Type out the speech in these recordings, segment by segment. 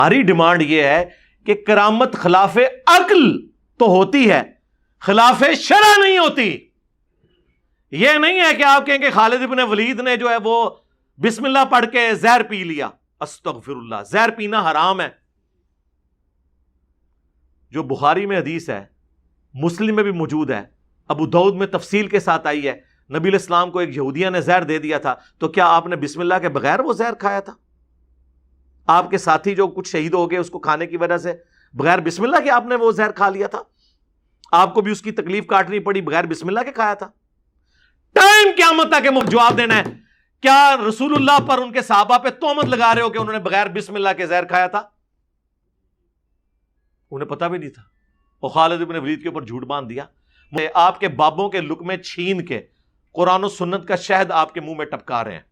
ہماری ڈیمانڈ یہ ہے کہ کرامت خلاف عقل تو ہوتی ہے، خلاف شرع نہیں ہوتی. یہ نہیں ہے کہ آپ کہیں کہ خالد ابن ولید نے جو ہے وہ بسم اللہ پڑھ کے زہر پی لیا. استغفر اللہ، زہر پینا حرام ہے. جو بخاری میں حدیث ہے، مسلم میں بھی موجود ہے، ابو داؤد میں تفصیل کے ساتھ آئی ہے، نبی علیہ السلام کو ایک یہودیہ نے زہر دے دیا تھا، تو کیا آپ نے بسم اللہ کے بغیر وہ زہر کھایا تھا؟ آپ کے ساتھی جو کچھ شہید ہو گئے اس کو کھانے کی وجہ سے بغیر بسم اللہ کے آپ نے وہ زہر کھا لیا تھا؟ آپ کو بھی اس کی تکلیف کاٹنی پڑی، بغیر بسم اللہ کے کھایا تھا؟ ٹائم قیامت تک جواب دینا ہے. کیا رسول اللہ پر ان کے صحابہ پہ تہمت لگا رہے ہو کہ انہوں نے بغیر بسم اللہ کے زہر کھایا تھا؟ انہیں پتہ بھی نہیں تھا، اور خالد ابن ولید کے اوپر جھوٹ باندھ دیا. آپ کے بابوں کے لقمے چھین کے قرآن و سنت کا شہد آپ کے منہ میں ٹپکا رہے ہیں.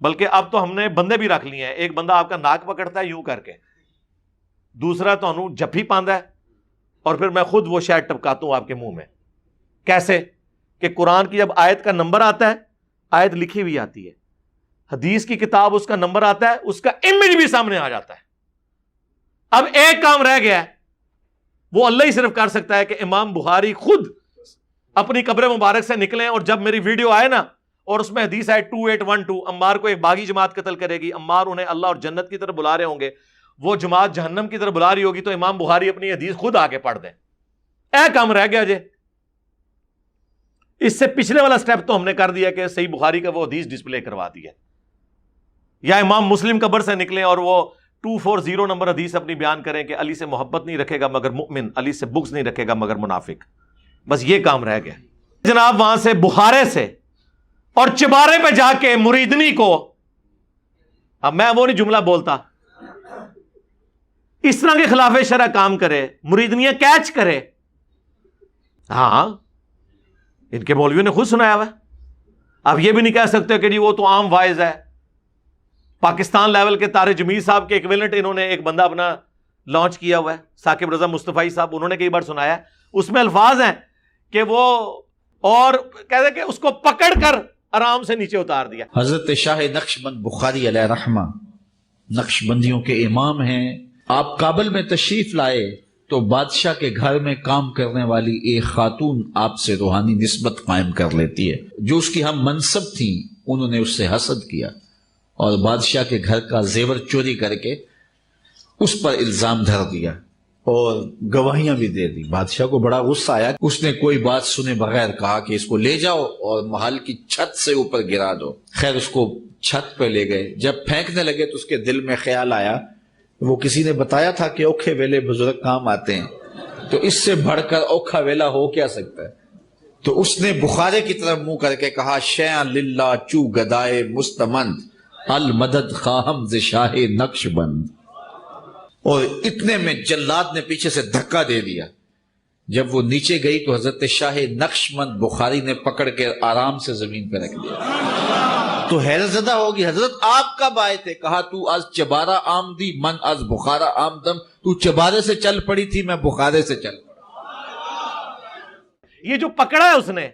بلکہ اب تو ہم نے بندے بھی رکھ لیے ہیں. ایک بندہ آپ کا ناک پکڑتا ہے یوں کر کے، دوسرا تو انہوں جفی پاندا ہے، اور پھر میں خود وہ شہد ٹپکاتا ہوں آپ کے منہ میں. کیسے کہ قرآن کی جب آیت کا نمبر آتا ہے، آیت لکھی ہوئی آتی ہے، حدیث کی کتاب اس کا نمبر آتا ہے، اس کا امیج بھی سامنے آ جاتا ہے. اب ایک کام رہ گیا ہے، وہ اللہ ہی صرف کر سکتا ہے کہ امام بخاری خود اپنی قبر مبارک سے نکلیں، اور جب میری ویڈیو آئے نا اور اس میں حدیث ہے 2812 عمار کو ایک باغی جماعت قتل کرے گی، عمار انہیں اللہ اور جنت کی طرف بلا رہے ہوں گے، وہ جماعت جہنم کی طرف بلا رہی ہوگی، تو امام بخاری اپنی حدیث خود آگے پڑھ دیں. کام رہ گیا جے. اس سے پچھلے والا سٹیپ تو ہم نے کر دیا کہ صحیح بخاری کا وہ حدیث ڈسپلے کروا دیا. یا امام مسلم قبر سے نکلیں اور وہ 240 نمبر حدیث اپنی بیان کریں کہ علی سے محبت نہیں رکھے گا مگر مؤمن، علی سے بغض نہیں رکھے گا مگر منافق. بس یہ کام رہ گیا. جناب وہاں سے بخارے سے اور چبارے پہ جا کے مریدنی کو، اب میں وہ نہیں جملہ بولتا، اس طرح کے خلاف شرع کام کرے، مریدنیاں کیچ کرے. ہاں ان کے مولویوں نے خود سنایا ہوا ہے. آپ یہ بھی نہیں کہہ سکتے کہ جی وہ تو عام وائز ہے. پاکستان لیول کے طارق جمیل صاحب کے ایکویلنٹ انہوں نے ایک بندہ اپنا لانچ کیا ہوا ہے، ثاقب رضا مصطفی صاحب، انہوں نے کئی بار سنایا ہے. اس میں الفاظ ہیں کہ وہ اور کہتے ہیں کہ اس کو پکڑ کر آرام سے نیچے اتار دیا. حضرت شاہ نقشبند بخاری علیہ رحمہ نقشبندیوں کے امام ہیں. آپ کابل میں تشریف لائے تو بادشاہ کے گھر میں کام کرنے والی ایک خاتون آپ سے روحانی نسبت قائم کر لیتی ہے. جو اس کی ہم منصب تھی انہوں نے اس سے حسد کیا اور بادشاہ کے گھر کا زیور چوری کر کے اس پر الزام دھر دیا اور گواہیاں بھی دے دی. بادشاہ کو بڑا غصہ آیا. اس نے کوئی بات سنے بغیر کہا کہ اس کو لے جاؤ اور محل کی چھت سے اوپر گرا دو. خیر اس کو چھت پہ لے گئے. جب پھینکنے لگے تو اس کے دل میں خیال آیا، وہ کسی نے بتایا تھا کہ اوکھے ویلے بزرگ کام آتے ہیں، تو اس سے بڑھ کر اوکھا ویلا ہو کیا سکتا ہے. تو اس نے بخارے کی طرف منہ کر کے کہا، شیئن للہ چو گدائے مستمند المدد خواہم ز شاہ نقش بند. اور اتنے میں جلاد نے پیچھے سے دھکا دے دیا. جب وہ نیچے گئی تو حضرت شاہ نقشبند بخاری نے پکڑ کے آرام سے زمین پہ رکھ دیا. تو حیرت زدہ ہوگی، حضرت آپ کب آئے تھے؟ کہا تو از چبارہ آمدی من از بخارا آمدم. تو چبارے سے چل پڑی تھی، میں بخارے سے چل پڑا. یہ جو پکڑا ہے اس نے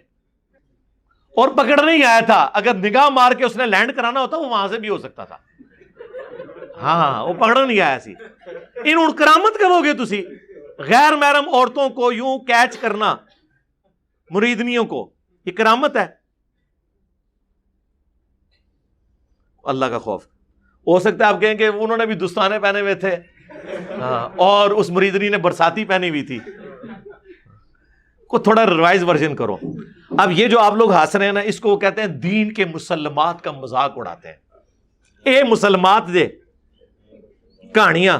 اور پکڑ نہیں آیا تھا، اگر نگاہ مار کے اس نے لینڈ کرانا ہوتا وہ وہاں سے بھی ہو سکتا تھا. ہاں وہ پکڑ نہیں آیا سی. ان کرامت کرو گے تسی غیر محرم عورتوں کو یوں کیچ کرنا، مریدنیوں کو، یہ کرامت ہے؟ اللہ کا خوف. ہو سکتا ہے آپ کہیں کہ انہوں نے بھی دستانے پہنے ہوئے تھے اور اس مریدنی نے برساتی پہنی ہوئی تھی. کو تھوڑا ریوائز ورژن کرو. اب یہ جو آپ لوگ ہنس رہے ہیں نا، اس کو کہتے ہیں دین کے مسلمات کا مذاق اڑاتے ہیں. اے مسلمات دے کہانیاں.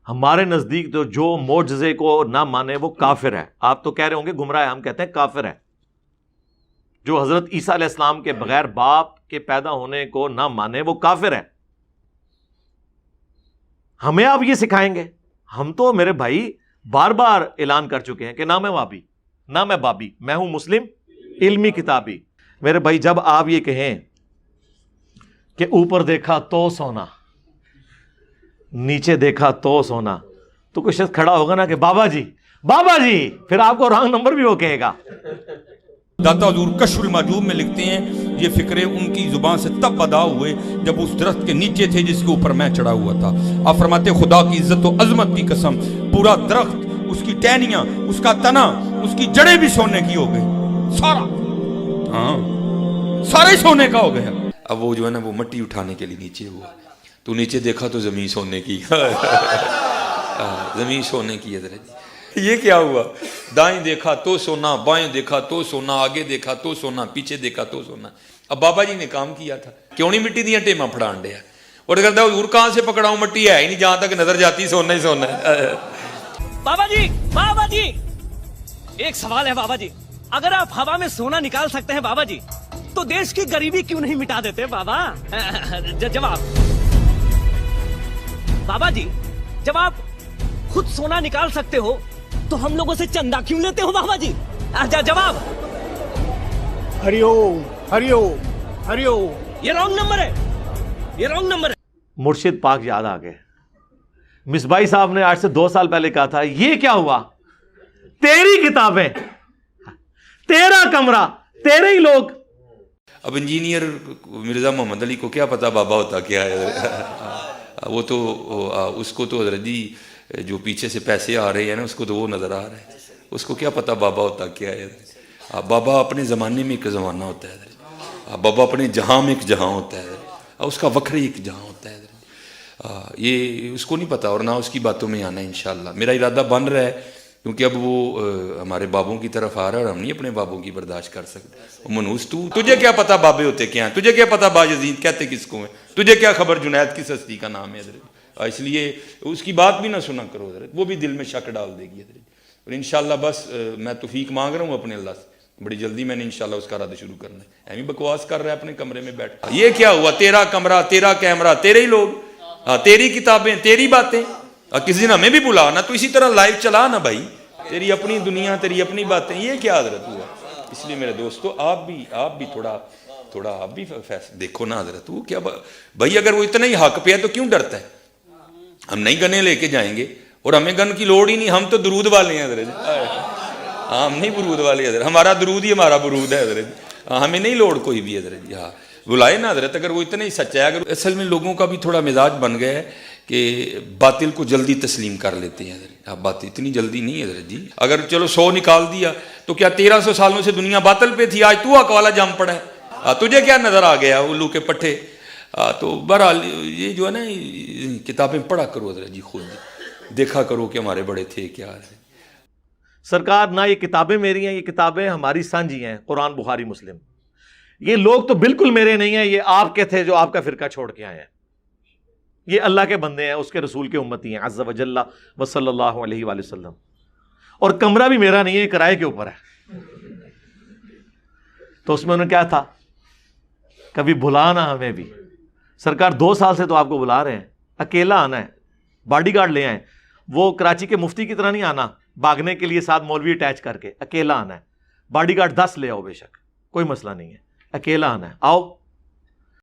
ہمارے نزدیک تو جو معجزے کو نہ مانے وہ کافر ہے. آپ تو کہہ رہے ہوں گے گمراہ ہے، ہم کہتے ہیں کافر ہے. جو حضرت عیسیٰ علیہ السلام کے بغیر باپ کے پیدا ہونے کو نہ مانے وہ کافر ہے. ہمیں آپ یہ سکھائیں گے؟ ہم تو میرے بھائی بار بار اعلان کر چکے ہیں کہ نہ میں وابی نہ میں بابی، میں ہوں مسلم علمی کتابی. میرے بھائی جب آپ یہ کہیں کہ اوپر دیکھا تو سونا نیچے دیکھا تو سونا، تو کوئی شخص کھڑا ہوگا نا کہ بابا جی، پھر آپ کو رانگ نمبر بھی وہ کہے گا. داتا حضور کشف المحجوب میں لکھتے ہیں یہ فکرے ان کی زبان سے تب ادا ہوئے جب اس درخت کے نیچے تھے جس کے اوپر میں چڑھا ہوا تھا. آپ فرماتے خدا کی عزت و عظمت کی قسم پورا درخت، اس کی ٹہنیاں، اس کا تنا، اس کی جڑیں بھی سونے کی ہو گئی، سارا، ہاں سارے سونے کا ہو گیا. اب وہ جو ہے نا وہ مٹی اٹھانے کے لیے نیچے ہوا تو نیچے دیکھا تو زمین سونے کی زمین سونے کی. حضرت یہ کیا ہوا؟ دائیں دیکھا تو سونا، بائیں دیکھا تو سونا، آگے دیکھا تو سونا، پیچھے دیکھا تو سونا. اب بابا جی نے کام کیا تھا، کیوں نہیں مٹی دیا ٹیما پھڑان دیا اور کہتا ہے حضور کہاں سے پکڑاؤں، مٹی ہے ہی نہیں، جہاں تک نظر جاتی سونا ہی سونا ہے. بابا جی ایک سوال ہے بابا جی، اگر آپ ہوا میں سونا نکال سکتے ہیں بابا جی تو دیش کی غریبی کیوں نہیں مٹا دیتے بابا؟ جواب بابا جی، جب آپ خود سونا نکال سکتے ہو تو ہم لوگوں سے چندہ کیوں لیتے ہو بابا جی؟ جواب ہری اوم ہری اوم ہری اوم. یہ رانگ نمبر ہے، یہ رانگ نمبر ہے. مرشد پاک یاد آ گئے. مصباحی صاحب نے آج سے 2 سال پہلے کہا تھا یہ کیا ہوا، تیری کتابیں، تیرا کمرہ، تیرے ہی لوگ. اب انجینئر مرزا محمد علی کو کیا پتا بابا ہوتا کیا ہے؟ وہ تو اس کو تو حضرت جی جو پیچھے سے پیسے آ رہے ہیں نا اس کو تو وہ نظر آ رہا ہے، اس کو کیا پتا بابا ہوتا کیا ہے. بابا اپنے زمانے میں ایک زمانہ ہوتا ہے، بابا اپنے جہاں میں ایک جہاں ہوتا ہے، اس کا وکھرے ایک جہاں ہوتا ہے. یہ اس کو نہیں پتا اور نہ اس کی باتوں میں آنا ہے. انشاءاللہ میرا ارادہ بن رہا ہے کیونکہ اب وہ ہمارے بابوں کی طرف آ رہا ہے اور ہم نہیں اپنے بابوں کی برداشت کر سکتے. منوس تجھے کیا پتا بابے ہوتے کیا ہیں، تجھے کیا پتا باجزید کہتے کس کو ہیں، تجھے کیا خبر جنید کس ہستی کا نام ہے حضرت. اس لیے اس کی بات بھی نہ سنا کرو حضرت، وہ بھی دل میں شک ڈال دے گی حضرت. اور انشاءاللہ بس میں توفیق مانگ رہا ہوں اپنے اللہ سے، بڑی جلدی میں نے انشاءاللہ اس کا ارادہ شروع کرنا ہے. ایویں بکواس کر رہا ہے اپنے کمرے میں بیٹھ. یہ کیا ہوا، تیرا کمرہ، تیرا کیمرہ، تیرے ہی لوگ، تیری کتابیں، تیری باتیں. کسی دن ہمیں بھی بلا نا تو اسی طرح لائیو چلا نا بھائی، تیری اپنی دنیا، تیری اپنی باتیں. یہ کیا حضرت ہوا؟ اس لیے میرے دوستو آپ بھی تھوڑا آپ بھی دیکھو نا حضرت. وہ کیا بھائی، اگر وہ اتنا ہی حق پہ ہے تو کیوں ڈرتا ہے؟ ہم نہیں گنے لے کے جائیں گے اور ہمیں گن کی لوڑ ہی نہیں، ہم تو درود والے ہیں حضرت. ہم نہیں برود والے حضرت، ہمارا درود ہی ہمارا برود ہے حضرت. ہمیں نہیں لوڑ کوئی بھی حضرت. ہاں بلائے نا حضرت، اگر وہ اتنا ہی سچا ہے. اگر اصل میں لوگوں کا بھی تھوڑا مزاج بن گیا ہے کہ باطل کو جلدی تسلیم کر لیتے ہیں حضرت. بات اتنی جلدی نہیں ہے حضرت جی. اگر چلو 100 نکال دیا تو کیا 1300 سالوں سے دنیا باطل پہ تھی، آج تو اکوالا جام پڑا ہے، تجھے کیا نظر آ گیا الو کے پٹھے. تو بہرحال یہ جو ہے نا کتابیں پڑھا کرو حضرت جی، خود دیکھا کرو کہ ہمارے بڑے تھے کیا ہے. سرکار نہ یہ کتابیں میری ہیں، یہ کتابیں ہماری سانجھی ہیں، قرآن، بخاری، مسلم. یہ لوگ تو بالکل میرے نہیں ہیں، یہ آپ کے تھے جو آپ کا فرقہ چھوڑ کے آئے ہیں. یہ اللہ کے بندے ہیں، اس کے رسول کے امتی ہیں، عز وجل و صلی اللہ علیہ وآلہ وسلم. اور کمرہ بھی میرا نہیں ہے، کرائے کے اوپر ہے. تو اس میں انہوں نے کیا تھا، کبھی بلانا ہمیں بھی. سرکار 2 سال سے تو آپ کو بلا رہے ہیں، اکیلا آنا ہے، باڈی گارڈ لے آئیں. وہ کراچی کے مفتی کی طرح نہیں آنا بھاگنے کے لیے ساتھ مولوی اٹیچ کر کے. اکیلا آنا ہے، باڈی گارڈ 10 لے آؤ، بے شک کوئی مسئلہ نہیں ہے، اکیلا آنا ہے. آؤ